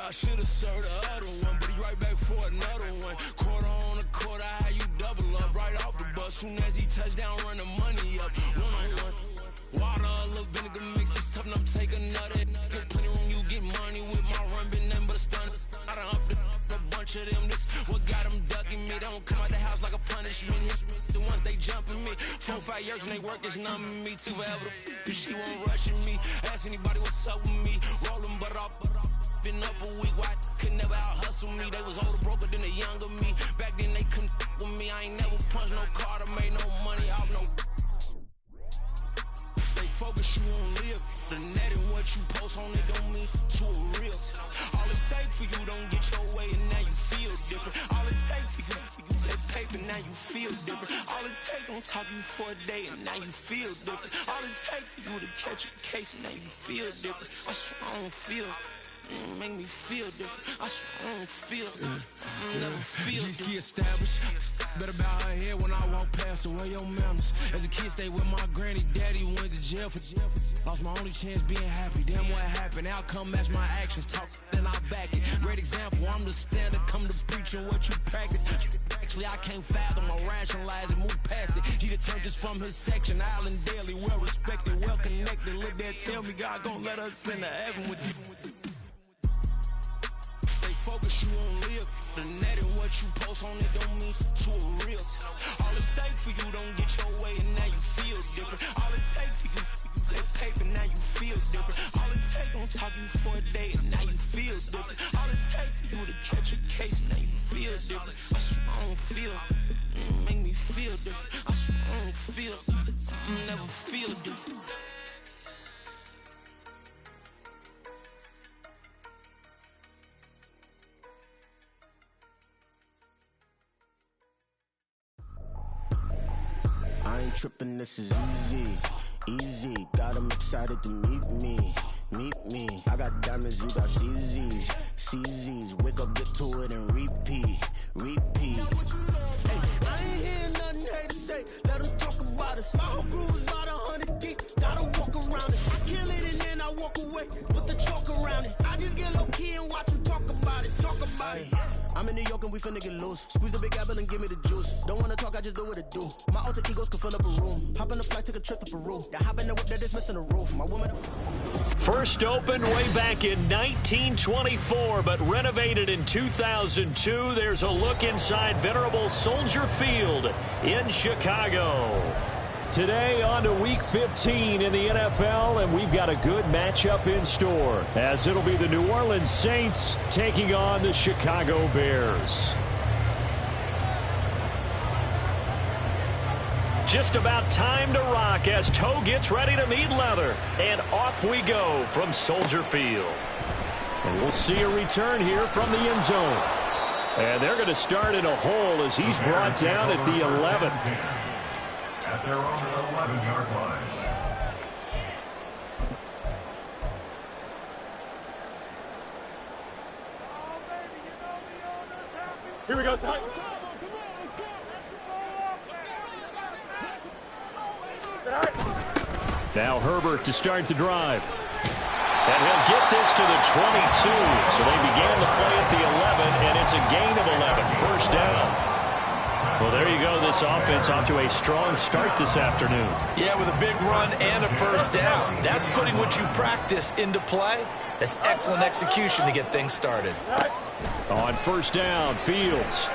I should've served the other one, but he right back for another one. Quarter on a quarter, how you double up right off the bus. Soon as he touch down, run the money up. One-on-one. Water, a little vinegar mix, it's tough enough to take another. Still plenty room, you get money with my run, been nothing but a stun. I done up a bunch of them, this what got them ducking me. They don't come out the house like a punishment. The ones they jumping me, 4-5 years and they work is numbing me. Too forever, she won't rushing me. Ask anybody what's up with me. Rolling butt off, been up a week, why could never out hustle me? They was older, broker than the younger me. Back then they couldn't with me. I ain't never punched no card or made no money off no. They focus, you on live. The net and what you post on it don't mean to a real. All it takes for you don't get your way and now you feel different. All it takes for you that paper, now you feel different. All it takes don't talk you for a day and now you feel different. All it takes for you to catch a case and now you feel different. I swear I don't feel. Make me feel different. I swear I don't feel. I never feel different. G-ski established. Better bow her head when I walk past her. Where your manners? As a kid, stayed with my granny. Daddy went to jail for lost my only chance being happy. Damn, what happened? Outcome match my actions. Talk, then I back it. Great example. I'm the standard. Come to preaching what you practice. Actually, I can't fathom or rationalize and move past it. He determined just from his section. Island daily, well respected, well connected. Look there, tell me God gon' let us into heaven with you. Focus, you on live. The net and what you post on it don't mean to a real. All it takes for you don't get your way and now you feel different. All it takes for you that paper, now you feel different. All it takes don't talk you for a day and now you feel different. All it takes for you to catch a case and now you feel different. I swear I don't feel. Make me feel different. I swear I don't feel. I never feel different. I ain't tripping, this is easy, easy. Got 'em excited to meet me. I got diamonds, you got CZs. Wake up, get to it, and repeat. Hey, I ain't hearing nothing hate to say. Let us talk about it. My whole crew is about 100 deep. Gotta walk around it. I kill it and then I walk away with the chalk around it. I just get low key and watch them talk about it. I'm in New York and we finna get loose. Squeeze the big apple and give me the juice. Don't wanna talk, I just do what it do. My alter egos can fill up a room. Hop on the flight, take a trip to Peru. Now hop in the whip that is missing the roof. My woman. First opened way back in 1924, but renovated in 2002. There's a look inside venerable Soldier Field in Chicago. Today on to Week 15 in the NFL, and we've got a good matchup in store, as it'll be the New Orleans Saints taking on the Chicago Bears. Just about time to rock as Toe gets ready to meet leather, and off we go from Soldier Field. And we'll see a return here from the end zone. And they're going to start in a hole as he's brought down at the 11. At their own 11-yard line. Here we go, son. Now Herbert to start the drive. And he'll get this to the 22. So they began the play at the 11, and it's a gain of 11. First down. Well, there you go. This offense off to a strong start this afternoon. Yeah, with a big run and a first down. That's putting what you practice into play. That's excellent execution to get things started. On first down, Fields.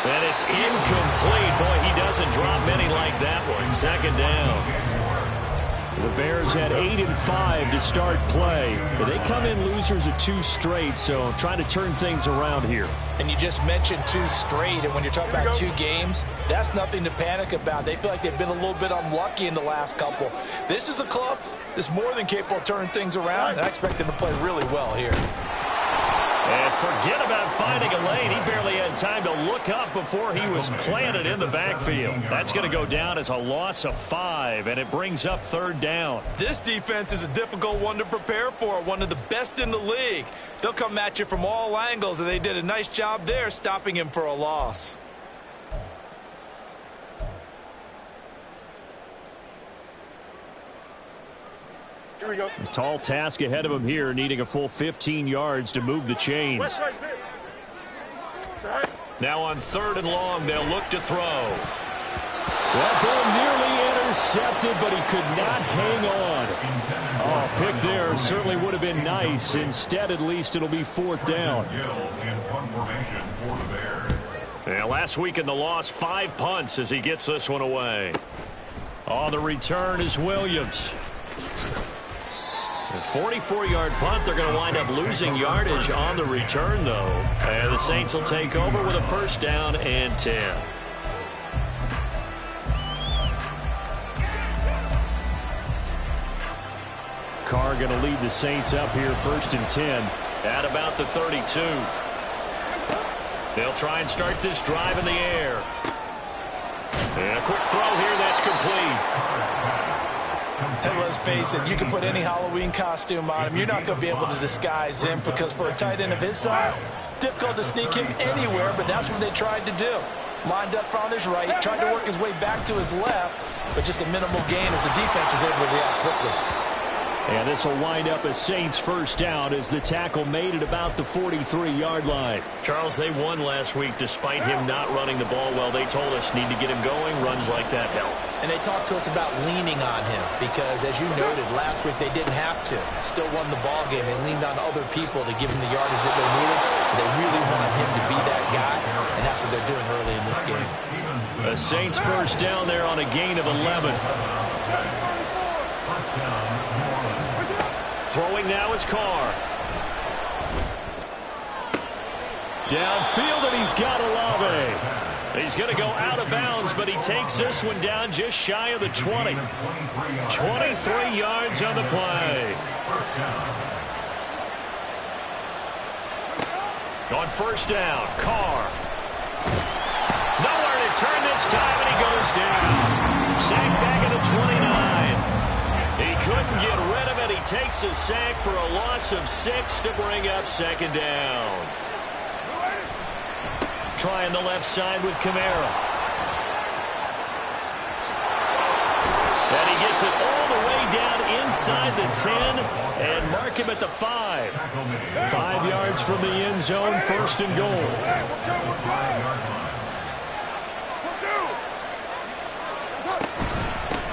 And it's incomplete. Boy, he doesn't drop many like that one. Second down. The Bears had 8-5 to start play, but they come in losers of 2 straight, so trying to turn things around here. And you just mentioned 2 straight, and when you're talking about 2 games, that's nothing to panic about. They feel like they've been a little bit unlucky in the last couple. This is a club that's more than capable of turning things around, and I expect them to play really well here. And forget about finding a lane. He barely had time to look up before he was planted in the backfield. That's going to go down as a loss of 5, and it brings up third down. This defense is a difficult one to prepare for, one of the best in the league. They'll come at you from all angles, and they did a nice job there stopping him for a loss. Here we go. A tall task ahead of him here, needing a full 15 yards to move the chains. Now on 3rd and long, they'll look to throw. That ball nearly intercepted, but he could not hang on. Oh, pick there certainly would have been nice. Instead, at least it'll be 4th down. Yeah, last week in the loss, 5 punts as he gets this one away. On the return is Williams. A 44-yard punt. They're going to wind up losing yardage on the return, though. And the Saints will take over with a 1st down and 10. Carr going to lead the Saints up here 1st and 10 at about the 32. They'll try and start this drive in the air. And a quick throw here that's complete. And let's face it, you can put any Halloween costume on him. You're not going to be able to disguise him because for a tight end of his size, difficult to sneak him anywhere, but that's what they tried to do. Lined up on his right, tried to work his way back to his left, but just a minimal gain as the defense was able to react quickly. And this will wind up a Saints 1st down as the tackle made it about the 43-yard line. Charles, they won last week despite him not running the ball well. They told us need to get him going. Runs like that help. And they talked to us about leaning on him because, as you noted, last week they didn't have to. Still won the ball game. They leaned on other people to give him the yardage that they needed. But they really want him to be that guy, and that's what they're doing early in this game. A Saints 1st down there on a gain of 11. Throwing now is Carr. Downfield, and he's got Olave. He's going to go out of bounds, but he takes this one down just shy of the 20. 23 yards on the play. On 1st down, Carr. Nowhere to turn this time, and he goes down. Sacked back at the 29. He couldn't get rid of it. He takes a sack for a loss of 6 to bring up 2nd down. Trying the left side with Kamara. And he gets it all the way down inside the 10 and mark him at the 5. 5 yards from the end zone, 1st and goal.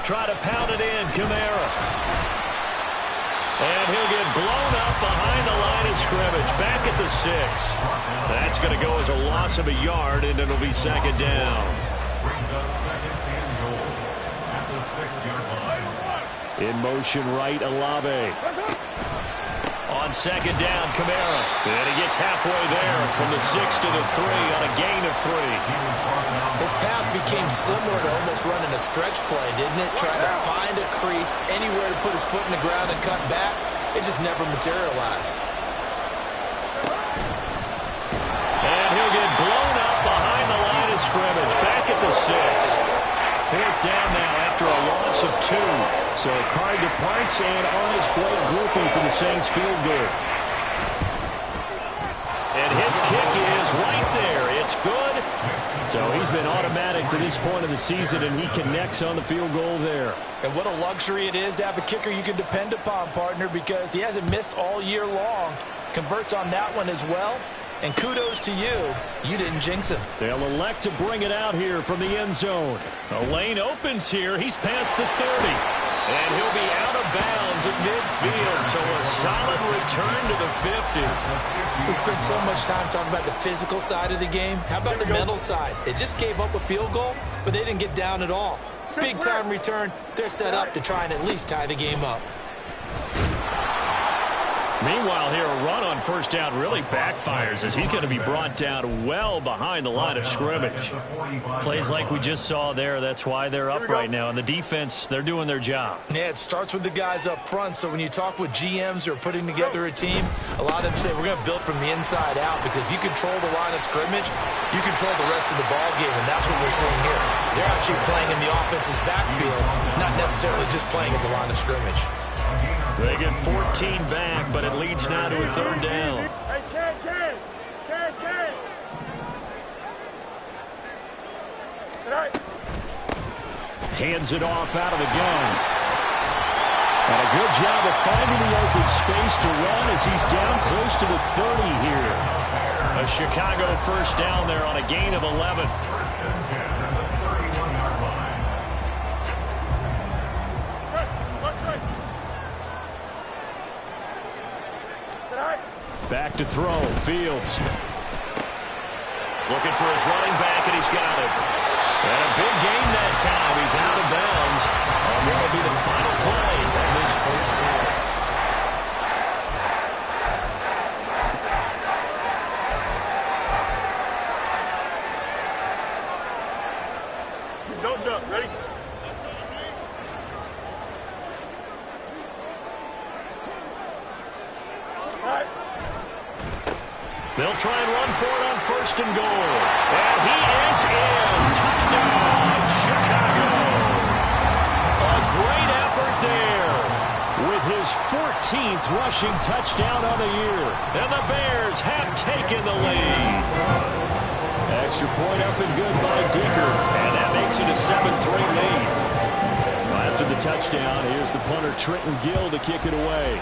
Try to pound it in, Kamara. And he'll get blown up behind the line of scrimmage. Back at the 6. That's going to go as a loss of a yard, and it'll be 2nd down. Brings us 2nd and goal at the 6-yard line. In motion right, Olave. On 2nd down, Kamara. And he gets halfway there from the 6 to the 3 on a gain of 3. His path became similar to almost running a stretch play, didn't it? Trying to find a crease, anywhere to put his foot in the ground and cut back. It just never materialized. And he'll get blown up behind the line of scrimmage. Back at the 6. 4th down now after a loss of 2. So Carr departs, and on his play, grouping for the Saints field goal. And his kick is right there. It's good. So he's been automatic to this point of the season, and he connects on the field goal there. And what a luxury it is to have a kicker you can depend upon, partner, because he hasn't missed all year long. Converts on that one as well. And kudos to you. You didn't jinx him. They'll elect to bring it out here from the end zone. A lane opens here. He's past the 30. And he'll be out of bounds at midfield. So a solid return to the 50. We spent so much time talking about the physical side of the game. How about the mental side? They just gave up a field goal, but they didn't get down at all. Big time return. They're set up to try and at least tie the game up. Meanwhile, here, a run on 1st down really backfires as he's going to be brought down well behind the line of scrimmage. Plays like we just saw there. That's why they're up right now. And the defense, they're doing their job. Yeah, it starts with the guys up front. So when you talk with GMs who are putting together a team, a lot of them say we're going to build from the inside out, because if you control the line of scrimmage, you control the rest of the ball game, and that's what we're seeing here. They're actually playing in the offense's backfield, not necessarily just playing at the line of scrimmage. They get 14 back, but it leads now to a 3rd down. Hands it off out of the gun. And a good job of finding the open space to run as he's down close to the 30 here. A Chicago first down there on a gain of 11. Back to throw. Fields. Looking for his running back, and he's got it. And a big gain that time. He's out of bounds. And that'll be the final play on this first quarter. Don't jump. Ready? All right. They'll try and run for it on first and goal. And he is in. Touchdown, Chicago. A great effort there with his 14th rushing touchdown on the year. And the Bears have taken the lead. Extra point up and good by Decker. And that makes it a 7-3 lead. After the touchdown, here's the punter Trenton Gill to kick it away.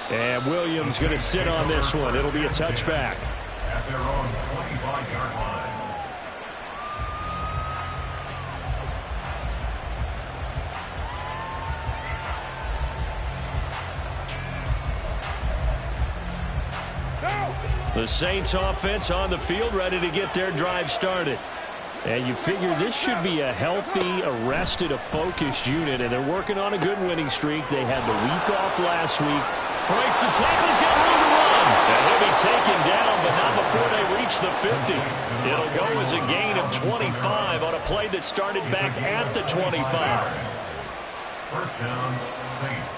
And Williams going to sit on this one. It'll be a touchback. At their own 25-yard line. The Saints offense on the field, ready to get their drive started. And you figure this should be a healthy, arrested, a focused unit, and they're working on a good winning streak. They had the week off last week. Breaks the tackle, he's got room to run. And he'll be taken down, but not before they reach the 50. It'll go as a gain of 25 on a play that started back at the 25. First down, Saints.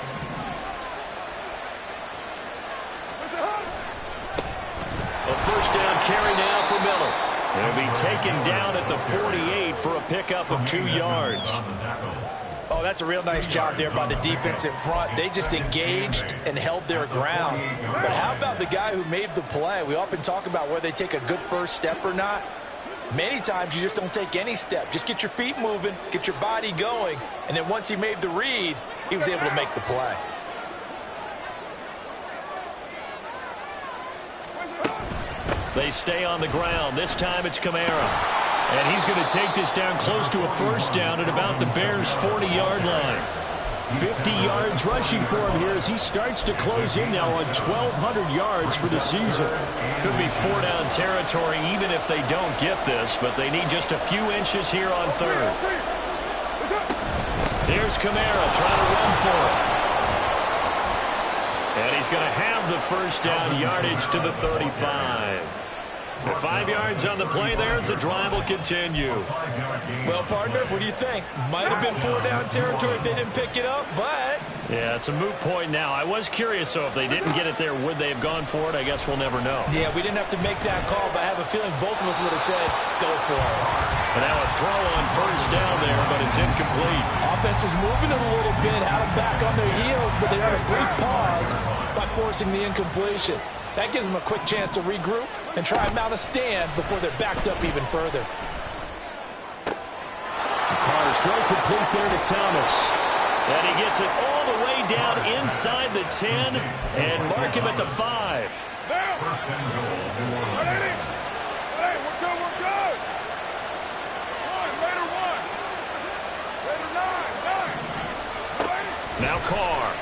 A first down carry now for Miller. It'll be taken down at the 48 for a pickup of 2 yards. Oh, that's a real nice job there by the defense in front. They just engaged and held their ground. But how about the guy who made the play? We often talk about whether they take a good first step or not. Many times you just don't take any step. Just get your feet moving, get your body going, and then once he made the read, he was able to make the play. They stay on the ground. This time it's Kamara. And he's going to take this down close to a first down at about the Bears' 40-yard line. 50 yards rushing for him here as he starts to close in now on 1,200 yards for the season. Could be 4-down territory even if they don't get this, but they need just a few inches here on third. Here's Kamara trying to run for it. And he's going to have the first down yardage to the 35. 5 yards on the play there. The drive will continue. Well, partner, what do you think? Might have been 4-down territory if they didn't pick it up, but... Yeah, it's a moot point now. I was curious, so if they didn't get it there, would they have gone for it? I guess we'll never know. Yeah, we didn't have to make that call, but I have a feeling both of us would have said, go for it. And now a throw on first down there, but it's incomplete. Offense was moving it a little bit, had them back on their heels, but they had a brief pause by forcing the incompletion. That gives them a quick chance to regroup and try and mount a stand before they're backed up even further. Carter throw complete there to Thomas. And he gets it all the way down inside the 10 and mark him at the 5. First and goal. Hey, we're good, we're good. Raider 1. Raider 9. Now Carr.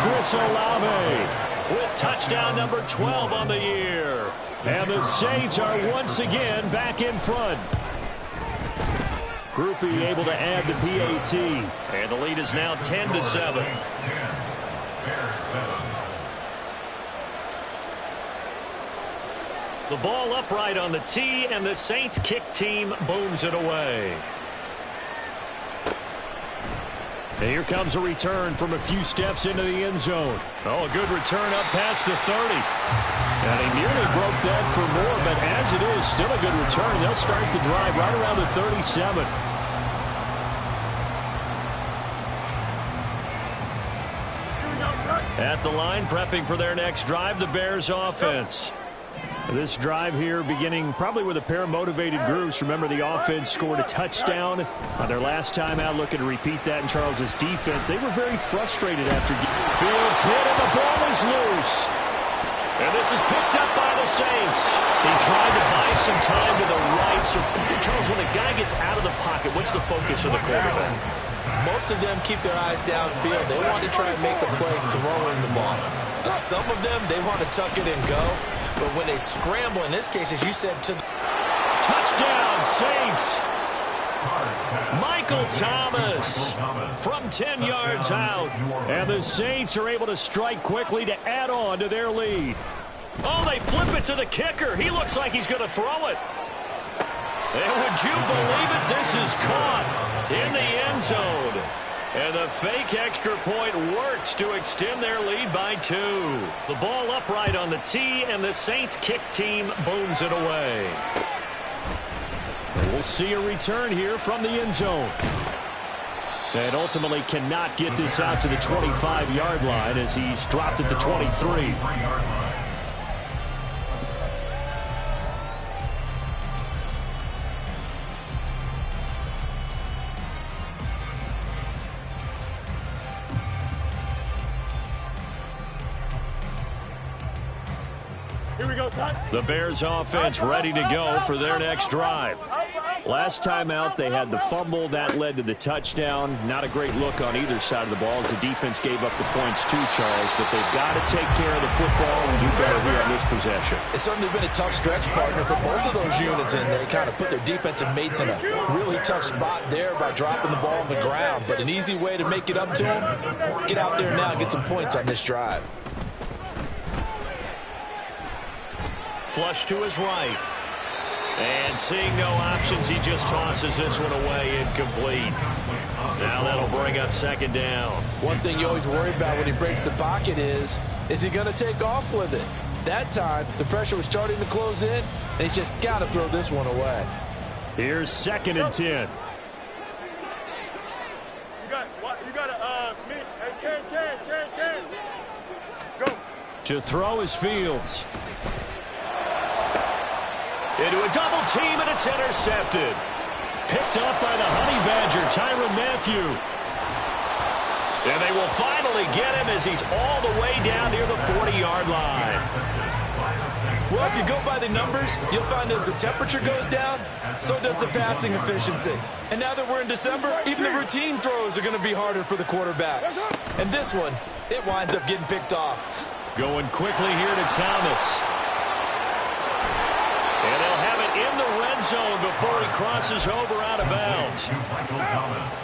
Chris Olave with touchdown number 12 on the year. And the Saints are once again back in front. Groupie able to add the PAT. And the lead is now 10-7. The ball upright on the tee, and the Saints kick team booms it away. And here comes a return from a few steps into the end zone. Oh, a good return up past the 30. And he nearly broke that for more, but as it is, still a good return. They'll start the drive right around the 37. At the line, prepping for their next drive, the Bears offense. This drive here beginning probably with a pair of motivated groups. Remember, the offense scored a touchdown on their last time out, looking to repeat that in Charles's defense. They were very frustrated after Fields hit and the ball is loose. And this is picked up by the Saints. He tried to buy some time to the right. So, Charles, when a guy gets out of the pocket, what's the focus of the quarterback? Most of them keep their eyes downfield. They want to try and make a play throwing the ball. But some of them, they want to tuck it and go. But when they scramble, in this case, as you said, to the touchdown, Saints. Michael Thomas from 10 yards out. And the Saints are able to strike quickly to add on to their lead. Oh, they flip it to the kicker. He looks like he's going to throw it. And would you believe it? This is caught in the end zone. And the fake extra point works to extend their lead by 2. The ball upright on the tee, and the Saints kick team booms it away. And we'll see a return here from the end zone. And ultimately cannot get this out to the 25-yard line as he's dropped at the 23. The Bears offense ready to go for their next drive. Last time out, they had the fumble. That led to the touchdown. Not a great look on either side of the ball as the defense gave up the points too, Charles. But they've got to take care of the football and do better here on this possession. It's certainly been a tough stretch, partner, for both of those units in there. Kind of put their defensive mates in a really tough spot there by dropping the ball on the ground. But an easy way to make it up to them, get out there now and get some points on this drive. Flush to his right. And seeing no options, he just tosses this one away, incomplete. Now that'll bring up second down. One thing you always worry about when he breaks the pocket is he going to take off with it? That time, the pressure was starting to close in, and he's just got to throw this one away. Here's 2nd and 10. You got to meet. Hey, Ken. Go. To throw is Fields. Into a double team, and it's intercepted. Picked up by the Honey Badger, Tyrann Mathieu. And they will finally get him as he's all the way down near the 40-yard line. Well, if you go by the numbers, you'll find as the temperature goes down, so does the passing efficiency. And now that we're in December, even the routine throws are going to be harder for the quarterbacks. And this one, it winds up getting picked off. Going quickly here to Thomas. And they'll have it in the red zone before he crosses over out of bounds.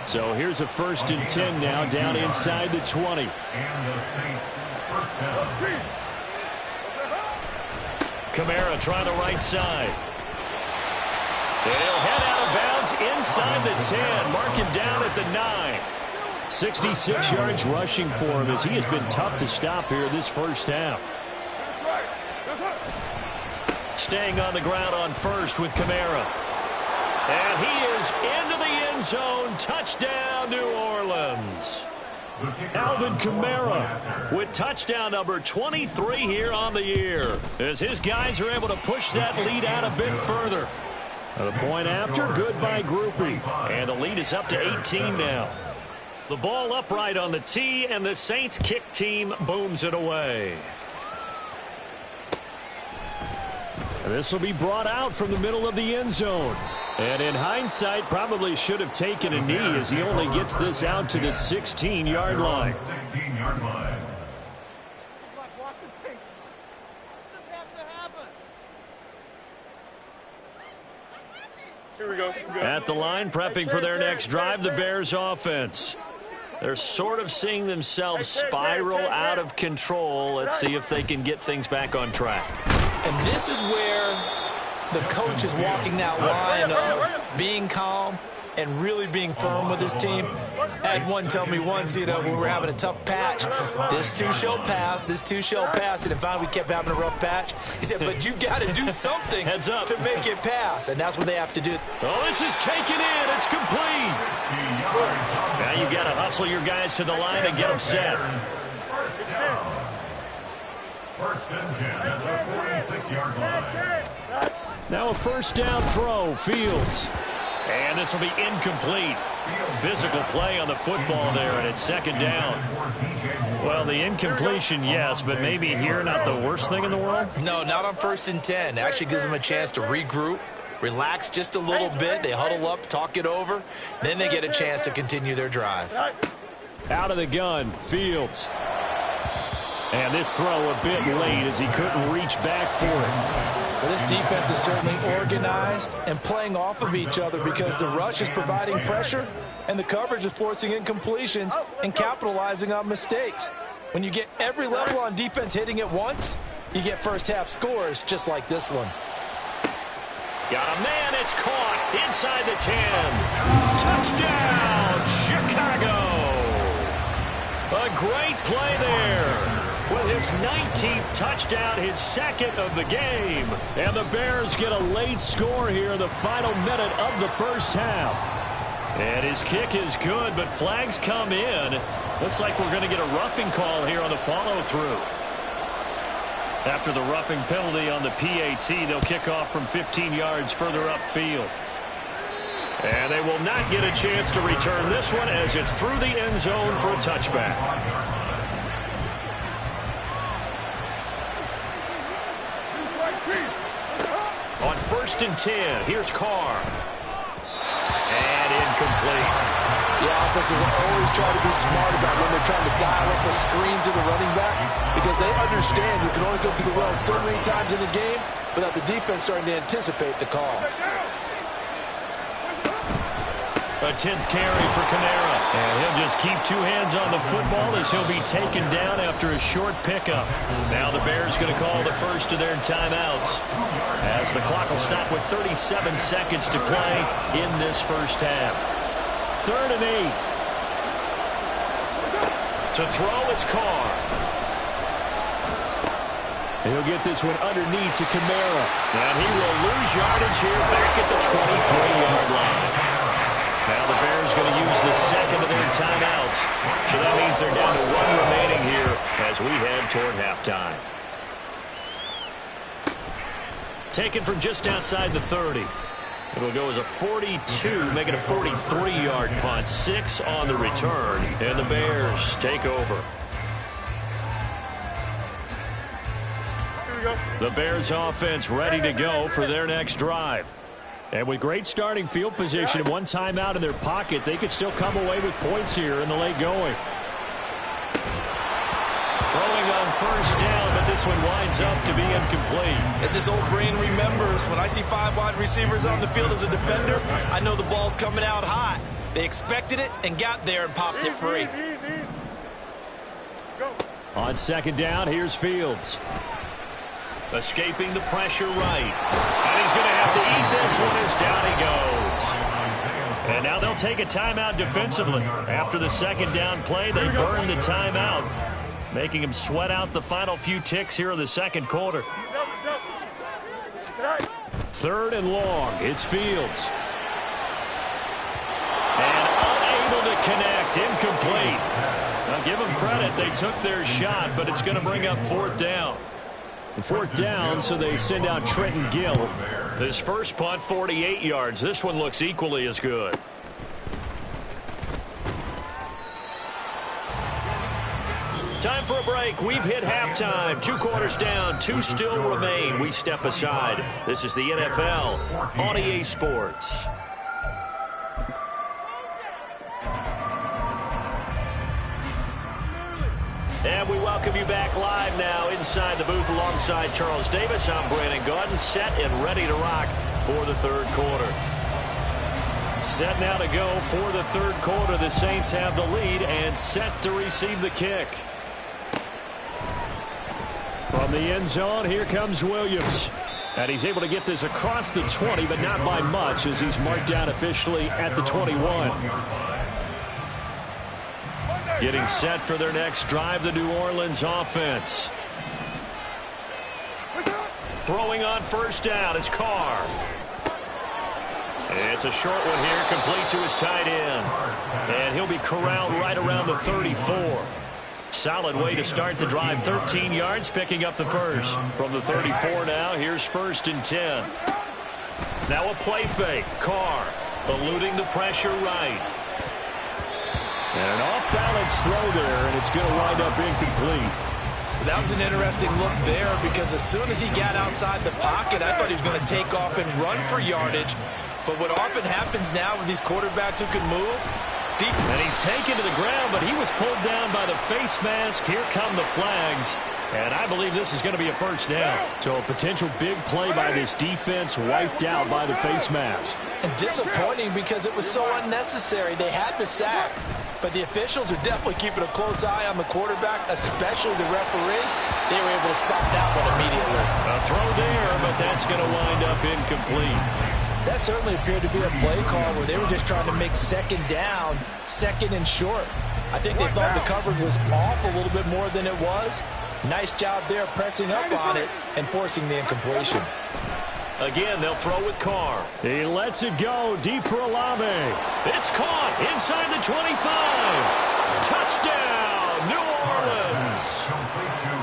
So here's a 1st and 10 now, down inside the 20. Kamara trying the right side. And he'll head out of bounds inside the 10. Mark him down at the 9. 66 yards rushing for him as he has been tough to stop here this first half. Staying on the ground on first with Kamara. And he is into the end zone. Touchdown, New Orleans. Alvin Kamara with touchdown number 23 here on the year as his guys are able to push that lead out a bit further. The point after, good by Groupie. And the lead is up to 18 now. The ball upright on the tee, and the Saints kick team booms it away. And this will be brought out from the middle of the end zone. And in hindsight, probably should have taken a knee as he only gets this out to the 16-yard line. Here we go. At the line, prepping for their next drive, the Bears offense. They're sort of seeing themselves spiral out of control. Let's see if they can get things back on track. And this is where the coach is walking that line of being calm and really being firm with his team. I had one tell me once, when we were having a tough patch, this too shall pass, this too shall pass. And finally we kept having a rough patch. He said, but you've got to do something Heads up. to make it pass. And that's what they have to do. Oh, this is taken in. It's complete. Now you've got to hustle your guys to the line and get them set. First and 10 at the 46-yard line. Now a first down throw, Fields. And this will be incomplete. Physical play on the football there, and it's second down. Well, the incompletion, yes, but maybe here not the worst thing in the world? No, not on first and 10. Actually gives them a chance to regroup, relax just a little bit. They huddle up, talk it over. Then they get a chance to continue their drive. Out of the gun, Fields. And this throw a bit late as he couldn't reach back for it. Well, this defense is certainly organized and playing off of each other because the rush is providing pressure and the coverage is forcing incompletions and capitalizing on mistakes. When you get every level on defense hitting at once, you get first half scores just like this one. Got a man, it's caught inside the 10. Touchdown, Chicago. A great play there. With his 19th touchdown, his second of the game. And the Bears get a late score here in the final minute of the first half. And his kick is good, but flags come in. Looks like we're going to get a roughing call here on the follow-through. After the roughing penalty on the PAT, they'll kick off from 15 yards further upfield. And they will not get a chance to return this one as it's through the end zone for a touchback. On first and 10, here's Carr. And incomplete. The offenses always try to be smart about when they're trying to dial up a screen to the running back because they understand you can only go through the well so many times in the game without the defense starting to anticipate the call. A 10th carry for Kamara. And he'll just keep two hands on the football as he'll be taken down after a short pickup. Now the Bears going to call the first of their timeouts as the clock will stop with 37 seconds to play in this first half. 3rd and 8. To throw, it's Carr. He'll get this one underneath to Kamara. And he will lose yardage here back at the 23-yard line. Now the Bears going to use the second of their timeouts. So that means they're down to 1 remaining here as we head toward halftime. Taken from just outside the 30. It'll go as a 42, make it a 43-yard punt. 6 on the return, and the Bears take over. The Bears offense ready to go for their next drive. And with great starting field position and one timeout in their pocket, they could still come away with points here in the late going. Throwing on first down, but this one winds up to be incomplete. As this old brain remembers, when I see 5 wide receivers on the field as a defender, I know the ball's coming out hot. They expected it and got there and popped it free. On second down, here's Fields. Escaping the pressure right. And he's going to have to eat this one as down he goes. And now they'll take a timeout defensively. After the second down play, they burn the timeout, making him sweat out the final few ticks here in the second quarter. 3rd and long. It's Fields. And unable to connect. Incomplete. Now give them credit. They took their shot, but it's going to bring up 4th down. 4th down, so they send out Trenton Gill. His first punt, 48 yards. This one looks equally as good. Time for a break. We've hit halftime. 2 quarters down, 2 still remain. We step aside. This is the NFL on EA Sports. And we welcome you back live now inside the booth alongside Charles Davis. I'm Brandon Gaudin, set and ready to rock for the 3rd quarter. Set now to go for the 3rd quarter. The Saints have the lead and set to receive the kick. From the end zone, here comes Williams. And he's able to get this across the 20, but not by much as he's marked down officially at the 21. Getting set for their next drive, the New Orleans offense. Throwing on first down is Carr. It's a short one here, complete to his tight end. And he'll be corralled right around the 34. solid way to start the drive. 13 yards, picking up the first. From the 34 now, here's 1st and 10. Now a play fake. Carr eluding the pressure right. And an off-balance throw there, and it's going to wind up incomplete. That was an interesting look there because as soon as he got outside the pocket, I thought he was going to take off and run for yardage. But what often happens now with these quarterbacks who can move, deep. And he's taken to the ground, but he was pulled down by the face mask. Here come the flags. And I believe this is going to be a first down. So a potential big play by this defense wiped out by the face mask. And disappointing because it was so unnecessary. They had the sack, but the officials are definitely keeping a close eye on the quarterback, especially the referee. They were able to spot that one immediately. A throw there, but that's going to wind up incomplete. That certainly appeared to be a play call where they were just trying to make second down, second and short. I think they thought the coverage was off a little bit more than it was. Nice job there pressing up on it and forcing the incompletion. Again, they'll throw with Carr. He lets it go deep for Olave. It's caught inside the 25. Touchdown, New Orleans.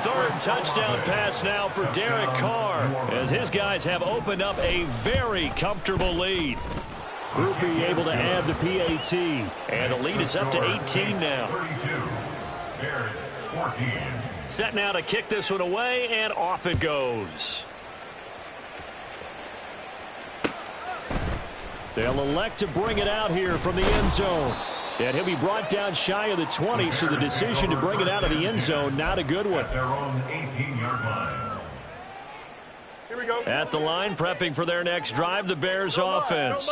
Third touchdown pass now for Derek Carr as his guys have opened up a very comfortable lead. Groupie able to add the PAT, and the lead is up to 18 now. Bears 14. Set now to kick this one away, and off it goes. They'll elect to bring it out here from the end zone. And he'll be brought down shy of the 20, so the decision to bring it out of the end zone, not a good one. At their own 18-yard line. Here we go. At the line, prepping for their next drive, the Bears offense.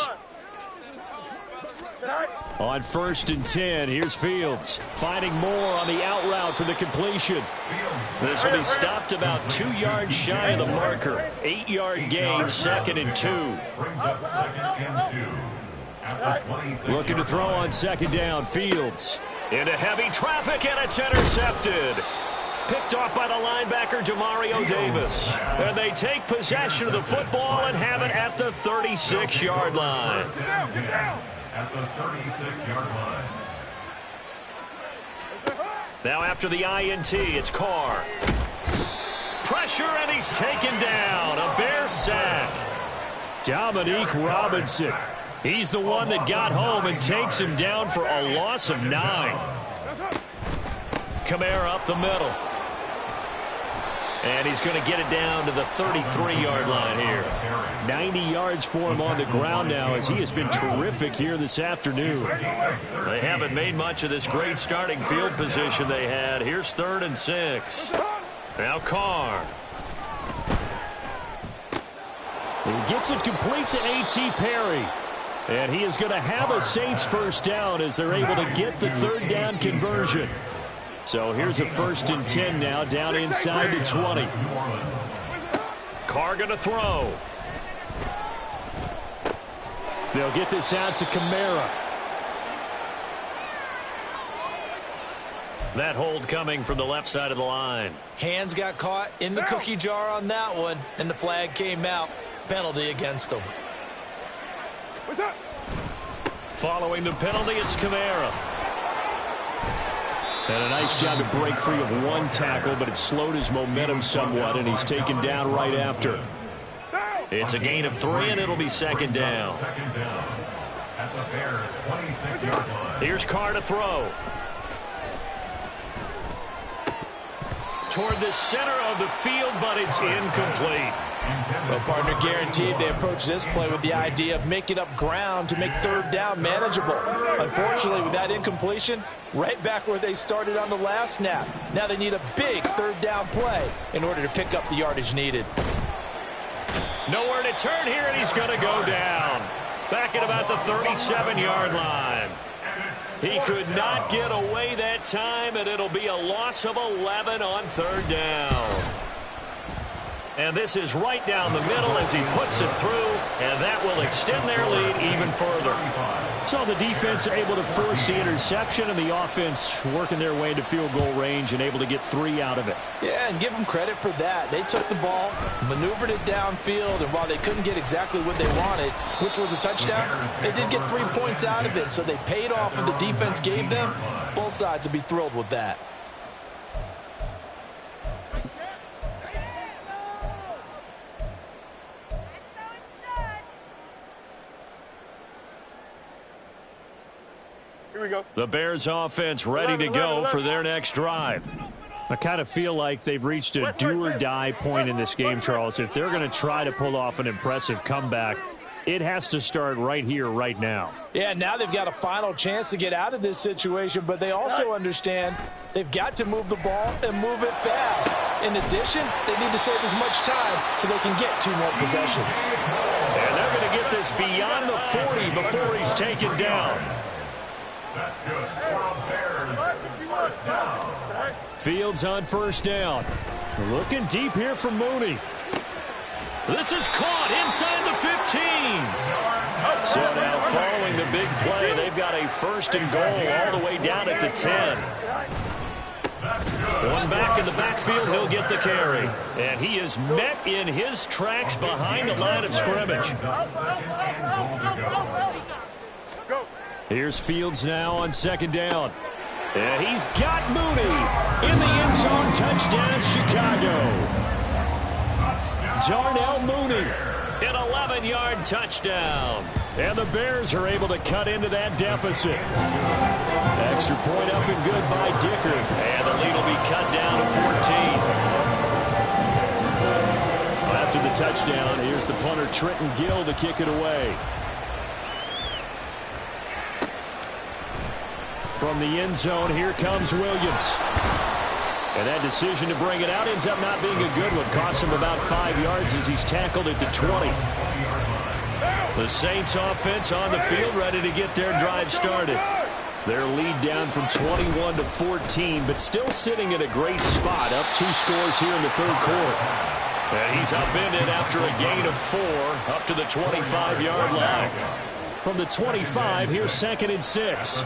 On 1st and 10, here's Fields. Finding more on the out route for the completion. This will be stopped about 2 yards shy of the marker. 8-yard gain, 2nd and 2. Brings up 2nd and 2. At the 26 Looking to throw on 2nd down, Fields. Into heavy traffic, and it's intercepted. Picked off by the linebacker, Demario Davis. And they take possession of the football and have it at the 36-yard line. At the 36-yard line. Now after the INT, it's Carr. Pressure, and he's taken down. A Bear sack. Dominique Robinson. He's the one that got home and takes him down for a loss of 9. Kamara up the middle. And he's going to get it down to the 33-yard line here. 90 yards for him on the ground now as he has been terrific here this afternoon. They haven't made much of this great starting field position they had. Here's 3rd and 6. Now Carr. He gets it complete to A.T. Perry. And he is going to have a Saints first down as they're able to get the 3rd down conversion. So here's a 1st and 10 now down inside the 20. Carr going to throw. They'll get this out to Kamara. That hold coming from the left side of the line. Hands got caught in the cookie jar on that one, and the flag came out. Penalty against them. Following the penalty, it's Kamara. And a nice job to break free of one tackle, but it slowed his momentum somewhat, and he's taken down right after. It's a gain of 3, and it'll be 2nd down. Second down. At the Bears 26-yard line. Here's Carr to throw. Toward the center of the field, but it's incomplete. Well, partner, guaranteed they approach this play with the idea of making up ground to make 3rd down manageable. Unfortunately, with that incompletion, right back where they started on the last snap. Now they need a big 3rd down play in order to pick up the yardage needed. Nowhere to turn here, and he's going to go down. Back at about the 37-yard line. He could not get away that time, and it'll be a loss of 11 on 3rd down. And this is right down the middle as he puts it through, and that will extend their lead even further. So the defense able to force the interception, and the offense working their way into field goal range and able to get 3 out of it. Yeah, and give them credit for that. They took the ball, maneuvered it downfield, and while they couldn't get exactly what they wanted, which was a touchdown, they did get 3 points out of it, so they paid off what the defense gave them. Both sides will be thrilled with that. Here we go. The Bears offense ready to go for their next drive. I kind of feel like they've reached a do-or-die point in this game, Charles. If they're going to try to pull off an impressive comeback, it has to start right here, right now. Yeah, now they've got a final chance to get out of this situation, but they also understand they've got to move the ball and move it fast. In addition, they need to save as much time so they can get 2 more possessions. And they're going to get this beyond the 40 before he's taken down. That's good. Bears, first down. Fields on first down. Looking deep here for Mooney. This is caught inside the 15. So now following the big play, they've got a first and goal all the way down at the 10. One back in the backfield, he'll get the carry. And he is met in his tracks behind the line of scrimmage. Here's Fields now on second down. And he's got Mooney in the end zone. Touchdown, Chicago. Darnell Mooney, an 11-yard touchdown. And the Bears are able to cut into that deficit. Extra point up and good by Dicker. And the lead will be cut down to 14. After the touchdown, here's the punter Trenton Gill to kick it away. From the end zone, here comes Williams. And that decision to bring it out ends up not being a good one. Cost him about 5 yards as he's tackled at the 20. The Saints offense on the field ready to get their drive started. Their lead down from 21 to 14, but still sitting in a great spot. Up 2 scores here in the third quarter. And he's upended after a gain of 4 up to the 25-yard line. From the 25, here's second and 6.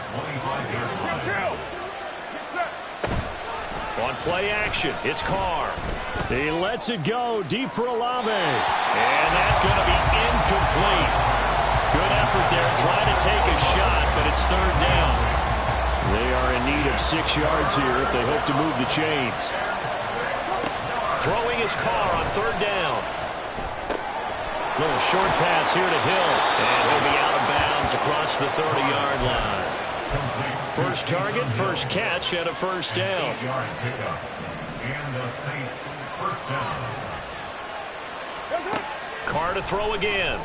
On play action, it's Carr. He lets it go deep for Olave. And that's going to be incomplete. Good effort there, trying to take a shot, but it's third down. They are in need of 6 yards here if they hope to move the chains. Throwing his Carr on third down. Little short pass here to Hill. And he'll be out of bounds across the 30-yard line. First target, first catch, and a first down. And the Saints first down. Carr to throw again.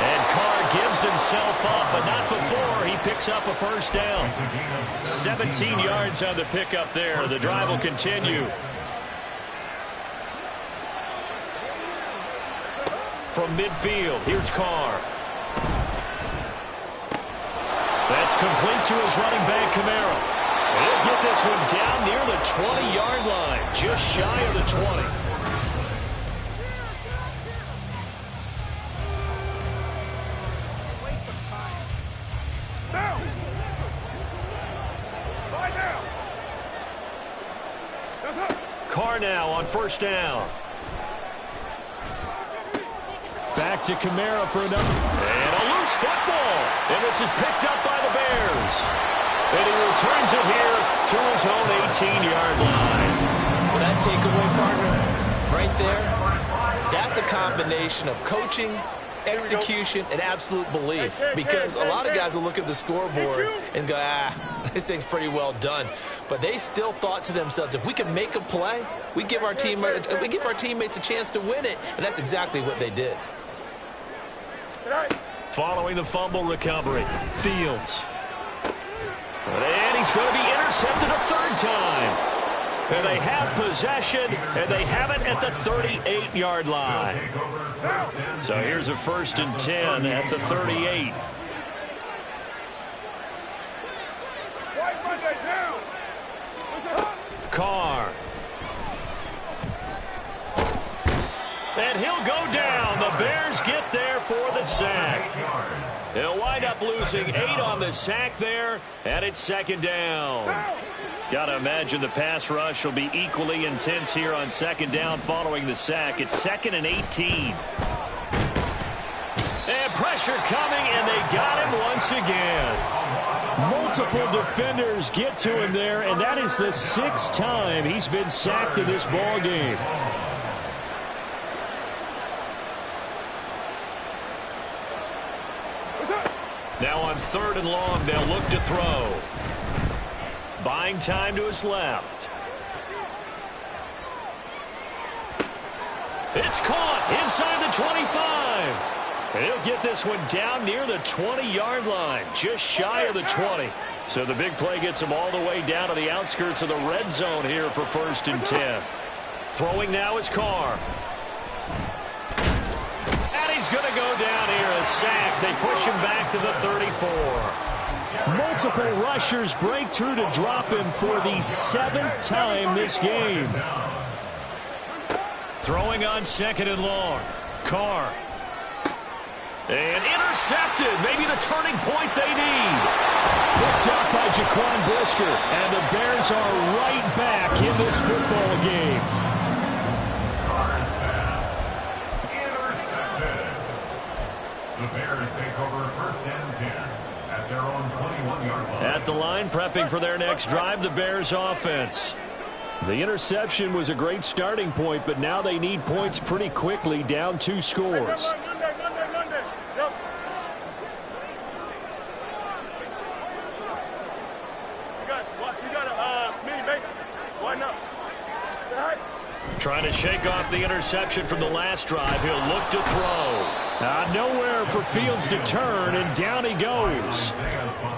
And Carr gives himself up, but not before he picks up a first down. 17 yards on the pickup there. The drive will continue. From midfield, here's Carr. That's complete to his running back, Kamara. He'll get this one down near the 20-yard line, just shy of the 20. Carr now on first down. Back to Kamara for another. And a loose football. And this is picked up by the Bears. And he returns it here to his own 18-yard line. Well, that takeaway, partner, right there, that's a combination of coaching, execution, and absolute belief. Because a lot of guys will look at the scoreboard and go, this thing's pretty well done. But they still thought to themselves, if we can make a play, we give our teammates a chance to win it. And that's exactly what they did. Following the fumble recovery, Fields. And he's going to be intercepted a third time. And they have possession, and they have it at the 38-yard line. So here's a 1st and 10 at the 38. Carr. And he'll go down. The Bears get there for the sack. They'll wind up losing 8 on the sack there, and it's second down. Got to imagine the pass rush will be equally intense here on second down following the sack. It's 2nd and 18. And pressure coming, and they got him once again. Multiple defenders get to him there, and that is the 6th time he's been sacked in this ball game. 3rd and long. They'll look to throw. Buying time to his left. It's caught inside the 25. And he'll get this one down near the 20-yard line, just shy of the 20. So the big play gets him all the way down to the outskirts of the red zone here for 1st and 10. Throwing now is Carr. And he's going to go down here, a sack. They push him back to the 34. Multiple rushers break through to drop him for the 7th time this game. Throwing on 2nd and long. Carr. And intercepted. Maybe the turning point they need. Picked up by Jaquan Brisker. And the Bears are right back in this football game. Carr's pass. Intercepted. The Bears take over 1st and 10 at their own 21-yard line. At the line, prepping for their next drive, the Bears offense. The interception was a great starting point, but now they need points pretty quickly, down 2 scores. Trying to shake off the interception from the last drive. He'll look to throw. Nowhere for Fields to turn, and down he goes.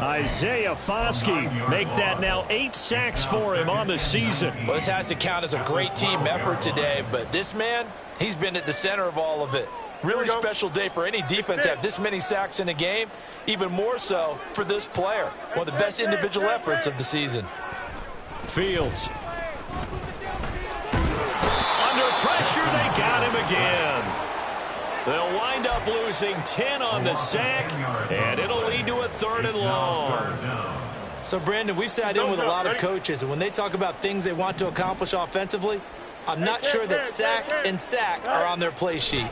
Isaiah Foskey. Make that now 8 sacks for him on the season. Well, this has to count as a great team effort today, but this man, he's been at the center of all of it. Really special day for any defense to have this many sacks in a game, even more so for this player. One of the best individual efforts of the season. Fields. Under pressure, they got him again. They'll wind up losing 10 on the sack, and it'll lead to a 3rd and long. So, Brandon, we sat in with a lot of coaches, and when they talk about things they want to accomplish offensively, I'm not sure that sack and sack are on their play sheet.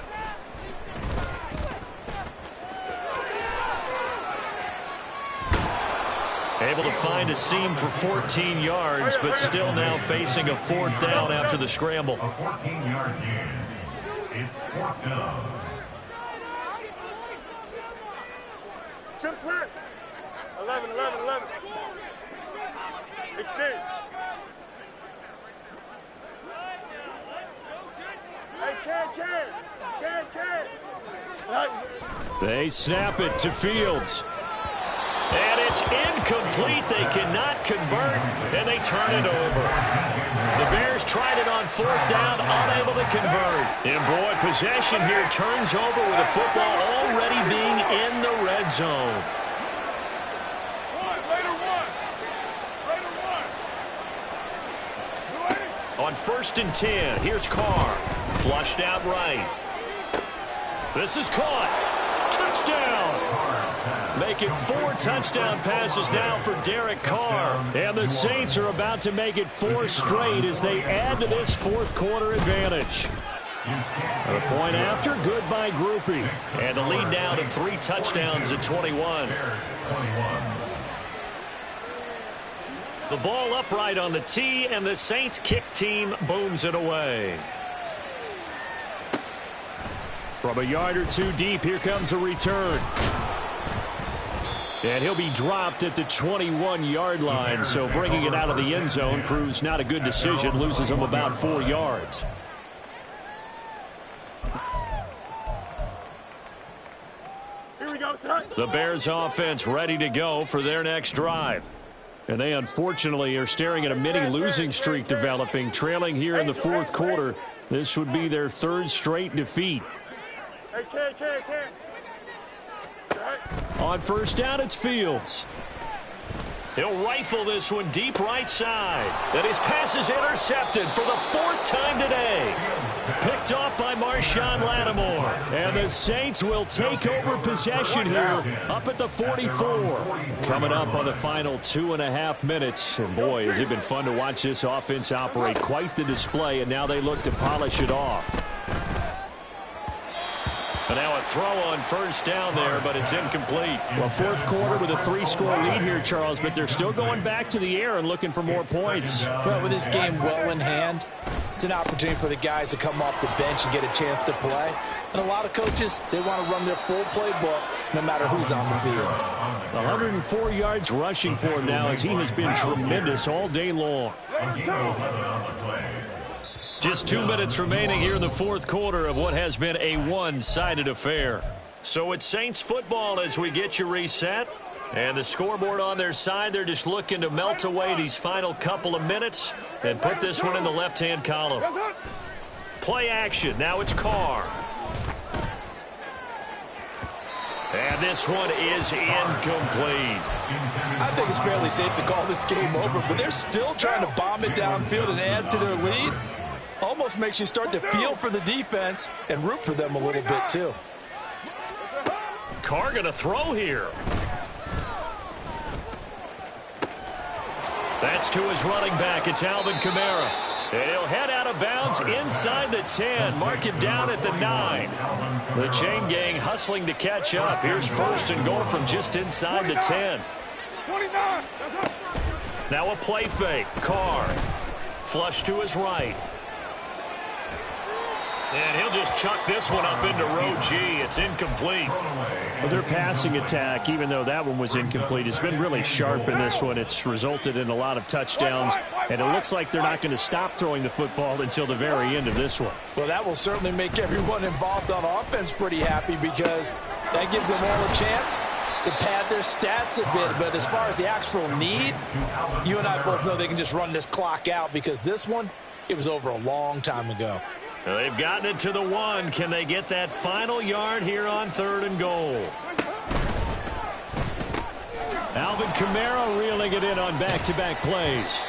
Able to find a seam for 14 yards, but still now facing a 4th down after the scramble. A 14-yard gain. It's 4th down. Chips left. 11. Extend. Hey, can. They snap it to Fields. And it's incomplete. They cannot convert, and they turn it over. The Bears tried it on 4th down, unable to convert. And boy, possession here turns over with the football already being in the red zone. On 1st and 10, here's Carr. Flushed out right. This is caught. Touchdown. Make it 4 touchdown passes now for Derek Carr. And the Saints are about to make it 4 straight as they add to this 4th quarter advantage. A point after, good by Groupie. And the lead now to 3 touchdowns at 21. The ball upright on the tee, and the Saints kick team booms it away. From a yard or 2 deep, here comes a return. And he'll be dropped at the 21-yard line, so bringing it out of the end zone proves not a good decision, loses him about 4 yards. Here we go, son. The Bears offense ready to go for their next drive. And they unfortunately are staring at a mini losing streak developing, trailing here in the 4th quarter. This would be their 3rd straight defeat. Hey, can. On 1st down, it's Fields. He'll rifle this one deep right side. And his pass is intercepted for the 4th time today. Picked off by Marshawn Lattimore. And the Saints will take over possession here up at the 44. Coming up on the final 2.5 minutes. And boy, has it been fun to watch this offense operate. Quite the display, and now they look to polish it off. And now a throw on 1st down there, but it's incomplete. Well, 4th quarter with a 3-score lead here, Charles, but they're still going back to the air and looking for more points. Well, with this game well in hand, it's an opportunity for the guys to come off the bench and get a chance to play. And a lot of coaches, they want to run their full playbook no matter who's on the field. 104 yards rushing for him now, as he has been tremendous all day long. Just 2 minutes remaining here in the fourth quarter of what has been a one-sided affair. So it's Saints football as we get you reset. And the scoreboard on their side, they're just looking to melt away these final couple of minutes and put this one in the left-hand column. Play action. Now it's Carr. And this one is incomplete. I think it's fairly safe to call this game over, but they're still trying to bomb it downfield and add to their lead. Almost makes you start to feel for the defense and root for them a little bit, too. Carr going to throw here. That's to his running back. It's Alvin Kamara. And he'll head out of bounds inside the 10. Mark him down at the 9. The chain gang hustling to catch up. Here's first and goal from just inside the 10. 29. Now a play fake. Carr. Flush to his right. And he'll just chuck this one up into row G. It's incomplete. Well, their passing attack, even though that one was incomplete, has been really sharp in this one. It's resulted in a lot of touchdowns, and it looks like they're not going to stop throwing the football until the very end of this one. Well, that will certainly make everyone involved on offense pretty happy, because that gives them all a chance to pad their stats a bit. But as far as the actual need, you and I both know they can just run this clock out, because this one, it was over a long time ago. They've gotten it to the 1. Can they get that final yard here on 3rd and goal? Alvin Kamara reeling it in on back-to-back plays.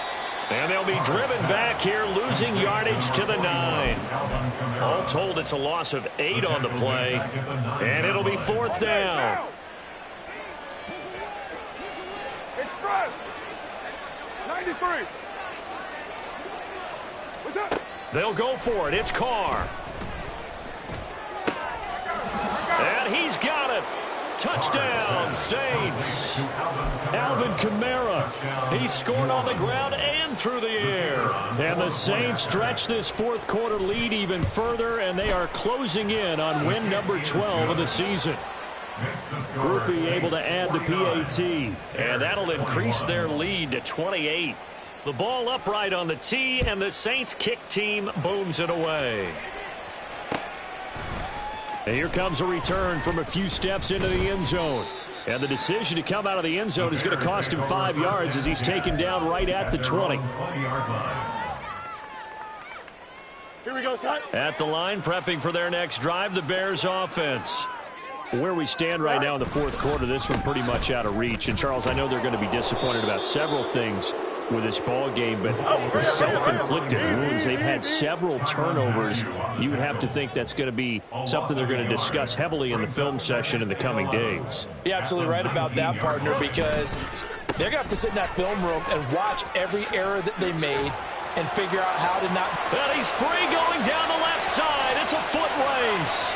And they'll be driven back here, losing yardage to the 9. All told, it's a loss of 8 on the play. And it'll be 4th down. Express. 93. What's up? They'll go for it. It's Carr. And he's got it. Touchdown, Saints. Alvin Kamara. He scored on the ground and through the air. And the Saints stretch this fourth quarter lead even further, and they are closing in on win number 12 of the season. Groupie able to add the PAT. And that'll increase their lead to 28. The ball upright on the tee, and the Saints kick team booms it away. And here comes a return from a few steps into the end zone. And the decision to come out of the end zone is going to cost him 5 yards as he's taken down right at the 20. Here we go, son. At the line, prepping for their next drive, the Bears offense. Where we stand right now in the fourth quarter, this one pretty much out of reach. And, Charles, I know they're going to be disappointed about several things with this ball game, but the self-inflicted wounds, they've had several turnovers. You would have to think that's going to be something they're going to discuss heavily in the film session in the coming days. You're absolutely right about that, partner, because they're going to have to sit in that film room and watch every error that they made and figure out how to not. And he's free going down the left side. It's a foot race.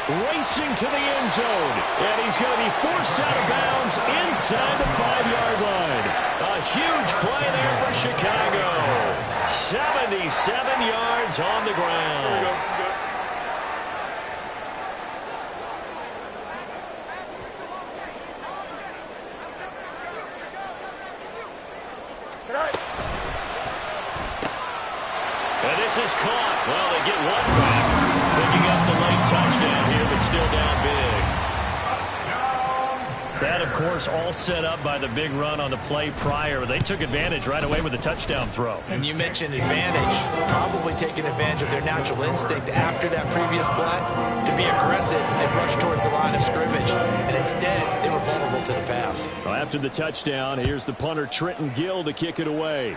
Racing to the end zone. And he's going to be forced out of bounds inside the 5-yard line. A huge play there for Chicago. 77 yards on the ground. And this is caught. Well, they get one back. Picking up the late touchdown here, but still down big. That, of course, all set up by the big run on the play prior. They took advantage right away with the touchdown throw. And you mentioned advantage. Probably taking advantage of their natural instinct after that previous play to be aggressive and rush towards the line of scrimmage. And instead, they were vulnerable to the pass. Well, after the touchdown, here's the punter, Trenton Gill, to kick it away.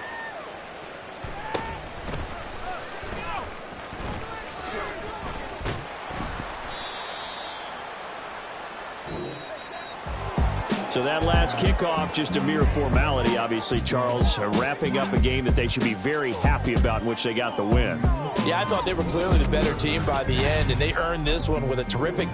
So that last kickoff, just a mere formality, obviously, Charles, wrapping up a game that they should be very happy about, in which they got the win. Yeah, I thought they were clearly the better team by the end, and they earned this one with a terrific